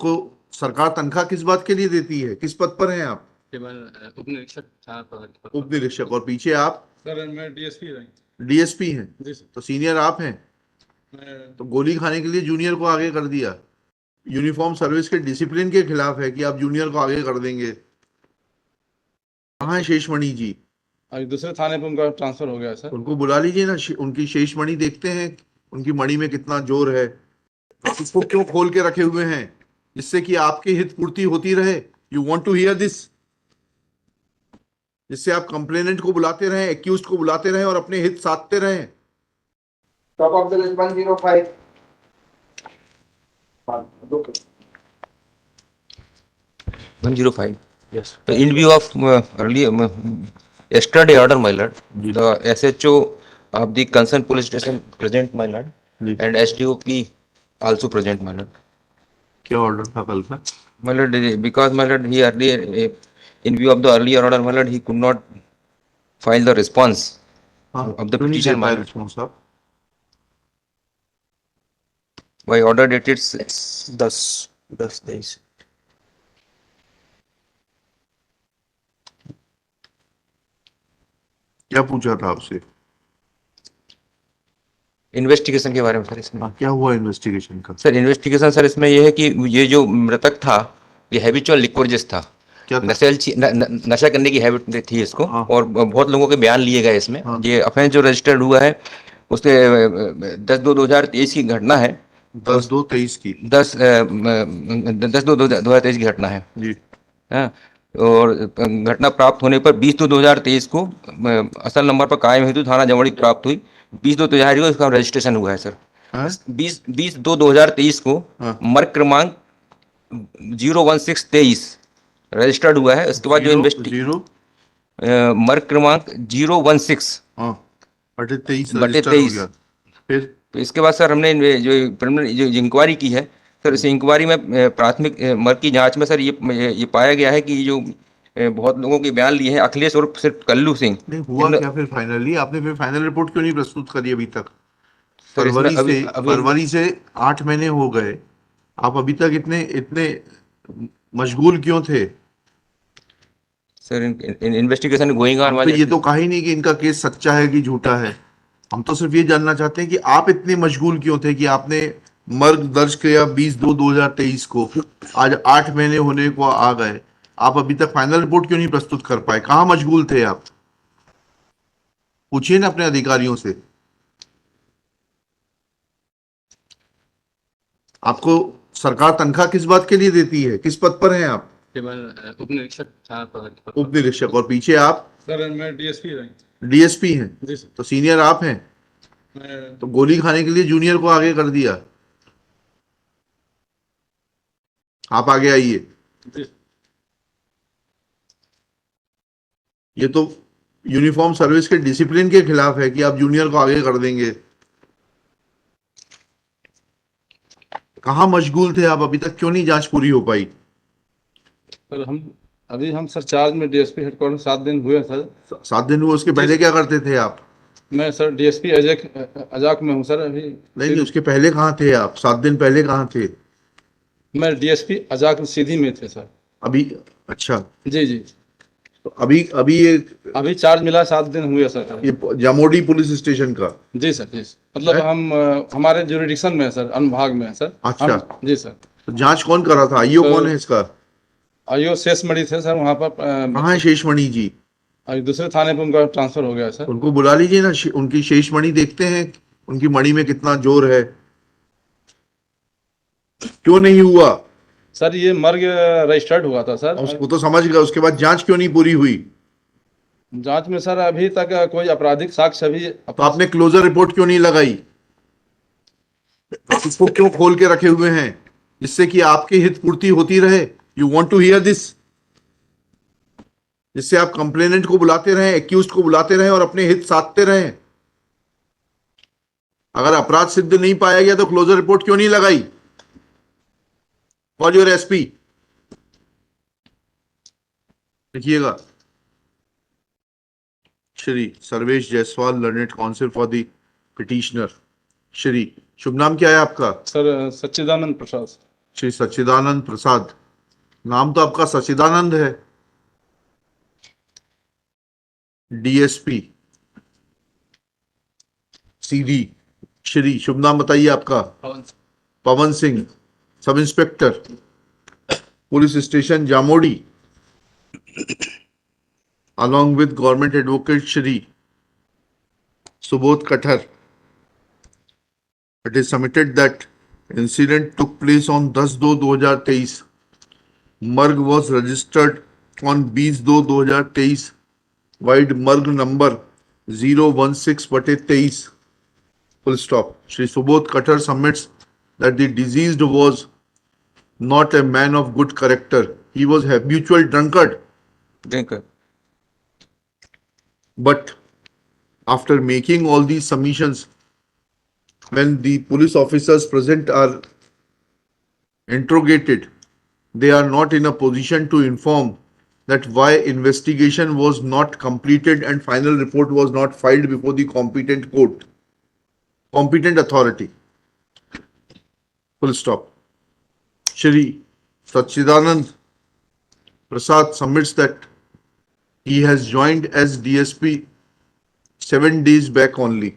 आपको सरकार तनख्वाह किस बात के लिए देती है? किस पद पर हैं आप? केवल उप निरीक्षक था पद पर। उप निरीक्षक। और पीछे आप? सर मैं डीएसपी रही। डीएसपी हैं। जी सर। तो सीनियर आप हैं, मैं तो गोली खाने के लिए जूनियर को आगे कर दिया। यूनिफॉर्म सर्विस के डिसिप्लिन के खिलाफ है कि आप जूनियर को आगे कर देंगे। कहाँ है शेषमणि जी? अभी दूसरे थाने पे उनका ट्रांसफर हो गया सर। उनको बुला लीजिए ना, उनकी शेषमणि देखते हैं, उनकी मणि में कितना जोर है। आप इसको क्यों खोल के रखे हुए हैं? जिससे कि आपकी हित पूर्ति होती रहे। You want to hear this? जिससे आप कंप्लेनेंट को बुलाते रहें, एक्यूज्ड को बुलाते रहें और अपने हित साधते रहें। Top of the list 105. Okay. 105. Yes. In view of earlier yesterday order, my lord, the SHO of the concerned police station present, my lord, and SDOP also present, my lord. क्या order था कल का? My lord, because my lord, he earlier, in view of the earlier order, my lord, he could not file the response of the petition, my lord. साहब By order dated 10 days. क्या पूछा था आपसे? Investigation के बारे में sir इसमें। क्या हुआ इन्वेस्टिगेशन का? सर इन्वेस्टिगेशन सर इसमें यह है कि ये जो मृतक था ये हैबिचुअल लिक्वर्जिस्ट था। क्या था? नशा करने की हैबिट थी इसको। हाँ। और बहुत लोगों के बयान लिए गए इसमें। हाँ। ये ऑफेंस जो रजिस्टर्ड हुआ है उसके 10/2/2023 की घटना है। 10/2/23 की। 10/2/2023 की घटना है जी। हाँ। और घटना प्राप्त होने पर 20/2/2023 को असल नंबर पर कायम हेतु थाना जमोड़ी प्राप्त हुई। 20/2/2023 को इसका रजिस्ट्रेशन हुआ है सर। 20/2/2023 को मर्ग क्रमांक 01623 रजिस्टर्ड हुआ है। उसके बाद जो मर्ग क्रमांक 016/23 फिर तो इसके बाद सर हमने जो इंक्वायरी की है सर, इस इंक्वायरी में प्राथमिक मर्ग की जांच में सर ये पाया गया है कि जो बहुत लोगों के बयान लिए हैं अखिलेश और सिर्फ कल्लू सिंह। नहीं हुआ क्या फिर फाइनली? आपने फिर फाइनल रिपोर्ट क्यों नहीं प्रस्तुत करी अभी तक? सर फरवरी से 8 महीने हो गए, आप अभी तक इतने मशगूल क्यों थे? Sir investigation going on. तो ये तो कहा ही नहीं कि इनका केस सच्चा है कि झूठा है। हम तो सिर्फ ये जानना चाहते हैं कि आप इतने मशगूल क्यों थे कि आपने मर्ग दर्ज किया 20/2/2023 को। आज 8 महीने होने को आ गए, आप अभी तक फाइनल रिपोर्ट क्यों नहीं प्रस्तुत कर पाए? कहाँ मशगूल थे आप? पूछिए ना अपने अधिकारियों से। आपको सरकार तनख्वाह किस बात के लिए देती है? किस पद पर हैं आप? केवल उप निरीक्षक था पद पर। उप निरीक्षक। और पीछे आप? सर मैं डीएसपी रही। डीएसपी हैं। जी सर। तो सीनियर आप हैं, मैं तो गोली खाने के लिए जूनियर को आगे कर दिया। आप आगे आइए। जी। ये तो यूनिफॉर्म सर्विस के डिसिप्लिन के खिलाफ है कि आप जूनियर को आगे कर देंगे। कहाँ मशगूल थे आप? अभी तक क्यों नहीं जांच पूरी हो पाई? सर हम सर चार्ज में डीएसपी हेडक्वार्टर 7 दिन हुए सर। 7 दिन हुए। उसके पहले क्या करते थे आप? मैं सर डीएसपी अजाक में हूँ सर अभी। नहीं, उसके पहले कहाँ थे आप? 7 दिन पहले कहाँ थे? मैं डीएसपी अजाक सीधी में थे सर अभी? अच्छा। जी जी। तो अभी चार्ज मिला 7 दिन हुए सर। ये जमोडी पुलिस स्टेशन का? जी सर जी। मतलब हमारे जुरिडिक्शन में है सर, अनुभाग में है सर। अच्छा। जी सर। तो जांच कौन कर रहा था? आईओ कौन है इसका? आईओ शेषमणि थे सर वहाँ पर। कहाँ है शेषमणि जी? अभी दूसरे थाने पे उनका ट्रांसफर हो गया सर। उनको बुला लीजिए ना, उनकी शेषमणि देखते हैं, उनकी मणि में कितना जोर है। क्यों नहीं हुआ? सर ये मर्ग रजिस्टर्ड हुआ था सर। उसको तो समझ गया, उसके बाद जांच क्यों नहीं पूरी हुई? जांच में सर अभी तक कोई आपराधिक साक्ष्य अभी तो आपने क्लोजर रिपोर्ट क्यों नहीं लगाई? इसको क्यों खोल के रखे हुए हैं? जिससे कि आपकी हित पूर्ति होती रहे। You want to hear this? जिससे आप कंप्लेनेंट को बुलाते रहें, एक्यूज्ड को बुलाते रहें और अपने हित साधते रहें। अगर अपराध सिद्ध नहीं पाया गया तो क्लोजर रिपोर्ट क्यों नहीं लगाई? Call your SP. लिखिएगा, Shri Sarvesh Jaiswal, learned counsel for the petitioner. Shri, शुभ नाम क्या है आपका? सर सच्चिदानंद प्रसाद। श्री सच्चिदानंद प्रसाद, नाम तो आपका सच्चिदानंद है, डीएसपी सीधी। श्री शुभ नाम बताइए आपका? पवन Pawan Singh, sub inspector police station Jamodi, along with government advocate Shri Subodh Kathar. It is submitted that incident took place on 10/2/2023. Marg was registered on 20/2/2023 wide Marg number 016/23. Full stop. Shri Subodh Kathar submits that the deceased was not a man of good character. He was habitual drunkard. Drinker. But after making all these submissions, when the police officers present are interrogated, they are not in a position to inform that why investigation was not completed and final report was not filed before the competent court, competent authority. Full stop. Shri Sachidanand Prasad submits that he has joined as DSP 7 days back only.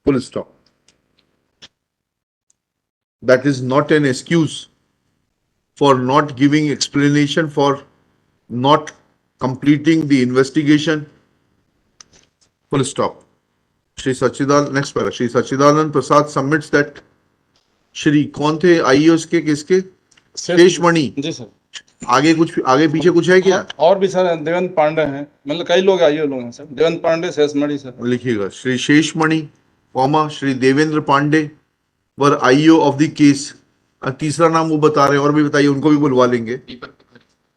Full stop. That is not an excuse for not giving explanation for not completing the investigation. Full stop. Shri Sachidanand, next para. Shri Sachidanand Prasad submits that Shri कौन थे iOS के किसके? शेषमणि। जी sir. आगे पीछे कुछ है क्या? और भी सर देवेंद्र पांडे हैं, मतलब कई लोग आईओ लोग हैं सर। देवेंद्र पांडे, शेषमणि सर। लिखिएगा Shri Sheshmani, comma Shri Devendra Pandey were IO of the case. तीसरा नाम वो बता रहे हैं, और भी बताइए, उनको भी बुलवा लेंगे।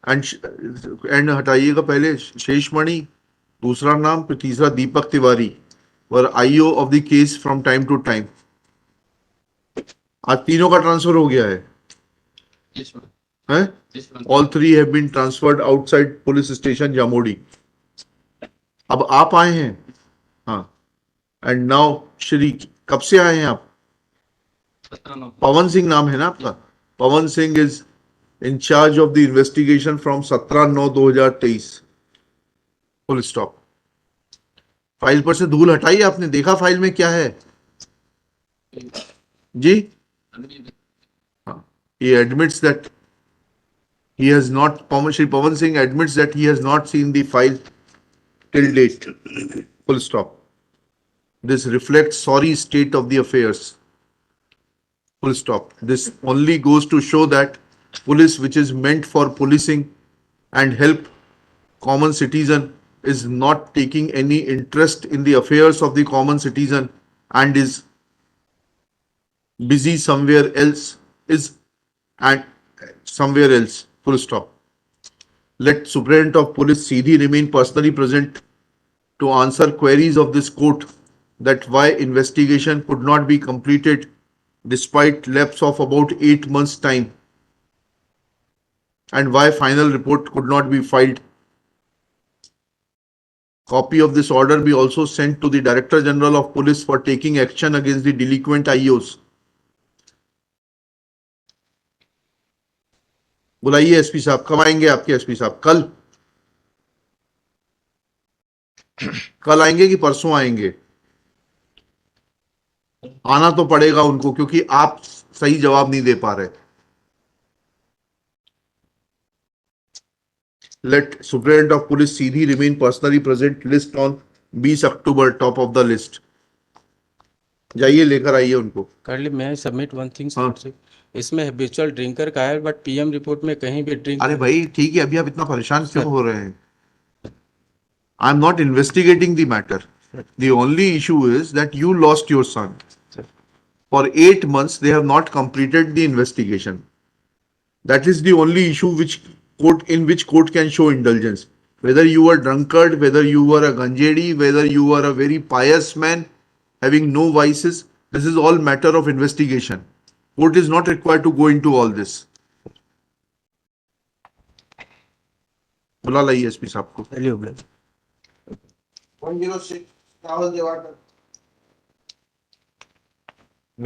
एंड हटाइएगा पहले शेषमणि, दूसरा नाम, फिर तीसरा दीपक तिवारी वर IO of the case from time to time. आज तीनों का ट्रांसफर हो गया है, हैं? All three have been transferred outside police station जामोडी। अब आप आए हैं, हाँ। एंड नाउ श्री, कब से आए हैं आप? पवन सिंह नाम है ना आपका? Pawan Singh is in charge of the investigation from 17/9/2023। Full stop. File पर से धूल हटाई आपने, देखा फाइल में क्या है जी? He admits that he has not, Shri Pawan Singh admits that he has not seen the file till date. Full stop. This reflects sorry state of the affairs. Full stop. This only goes to show that police, which is meant for policing and help common citizen, is not taking any interest in the affairs of the common citizen and is busy somewhere else, full stop. Let Superintendent of Police Seedhi remain personally present to answer queries of this court that why investigation could not be completed despite lapse of about 8 months time, and why final report could not be filed. Copy of this order be also sent to the Director General of Police for taking action against the delinquent IOs. बुलाइए SP साहब। कब आएंगे आपके SP साहब? कल आएंगे कि परसों आएंगे? आना तो पड़ेगा उनको, क्योंकि आप सही जवाब नहीं दे पा रहे। Let superintendent of police Sidhi remain personally present, list on 20 October, top of the list. जाइए लेकर आइए उनको। Currently, may I submit one thing, हाँ। sir? इसमें हैबिचुअल ड्रिंकर का है, बट पीएम रिपोर्ट में कहीं भी ड्रिंक। अरे भाई ठीक है, अभी आप इतना परेशान क्यों हो रहे हैं? I am not investigating the matter. The only issue is that you lost your son. For 8 months, they have not completed the investigation. That is the only issue in which court can show indulgence. Whether you were drunkard, whether you were a ganjedi, whether you were a very pious man having no vices, this is all matter of investigation. Court is not required to go into all this. बुला लाइए SP साहब को। 106 राहुल देवाकर।